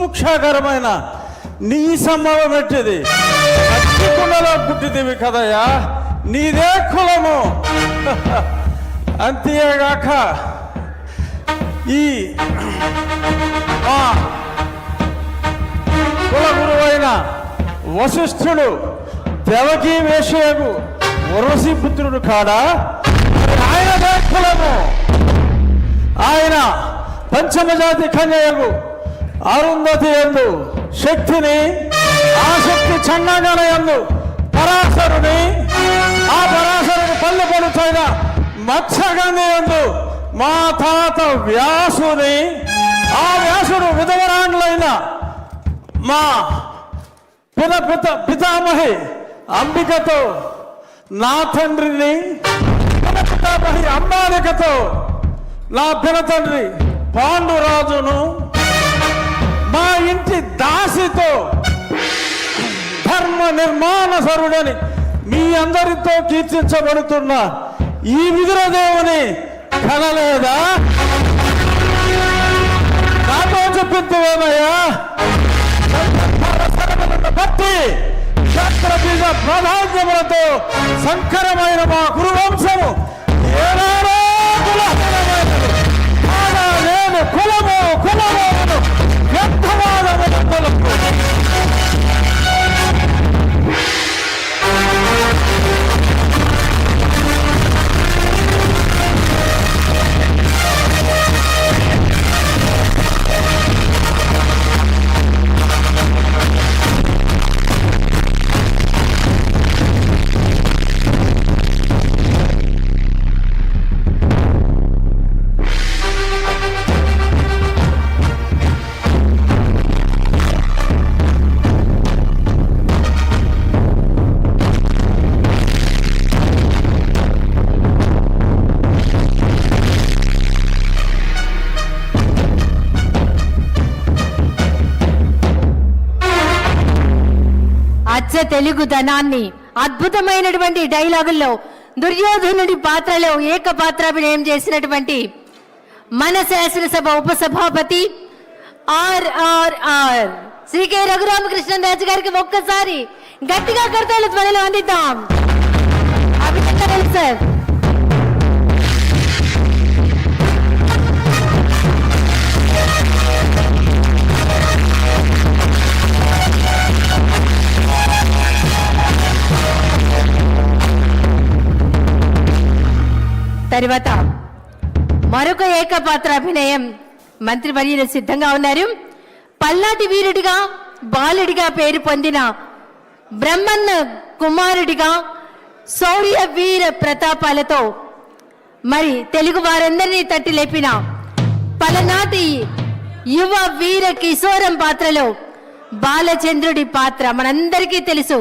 బుభుక్షాకరమైన నీ సంభవం ఎట్టిది? కుండలో పుట్టిదివి కదయ్యా, నీదే కులము. అంతేగాక ఈ కుల గురువైన వశిష్ఠుడు దేవకీ వేషయగు వరసి పుత్రుడు కాడా? ఆయనదే కులము. ఆయన పంచమజాతి కన్యయగు అరుంధతి యందు శక్తిని, ఆ శక్తి చండాగణ యందు పరాశరుని, ఆ పరాశరుని పల్లె పడుతైన మత్స్యగంధి యందు మా తాత వ్యాసుని, ఆ వ్యాసుడు విధవరాండ్లైన మా పితామహి అంబికతో నా తండ్రిని, పితామహి అంబాలికతో నా పినతండ్రి పాండురాజును, మా ఇంటి దాసితో ధర్మ నిర్మాణ సరుడని మీ అందరితో కీర్తించబడుతున్న ఈ విదురదేవుని కనలేదా? నాతో చెప్పిందేమయ్యా? భక్తి క్షత్రబీజ ప్రాధాన్యములతో సంకరమైన మా కురువంశము ఏనాడో కులహీనమైనది. కాగా నేను కులము వ్యర్థవాదములకు తెలుగుదనాన్ని అద్భుతమైనటువంటి డైలాగుల్లో దుర్యోధనుడి పాత్రలో ఏకపాత్రాభినయం చేసినటువంటి మన శాసనసభ ఉపసభాపతి RRR శ్రీ కె రఘురామకృష్ణరాజు గారికి ఒక్కసారి గట్టిగా కర్తవ్య ధ్వనిలో అందిద్దాం. అభినందనలు సార్. తర్వాత మరొక ఏకపాత్రాభినయం మంత్రివర్యులు సిద్ధంగా ఉన్నారు. పల్నాటి వీరుడిగా బాలుడిగా పేరు పొందిన బ్రహ్మన్న కుమారుడిగా శౌర్య వీర ప్రతాపాలతో మరి తెలుగు వారందరినీ తట్టి లేపిన పలనాటి యువ వీర కిశోరం పాత్రలో బాలచంద్రుడి పాత్ర మనందరికీ తెలుసు.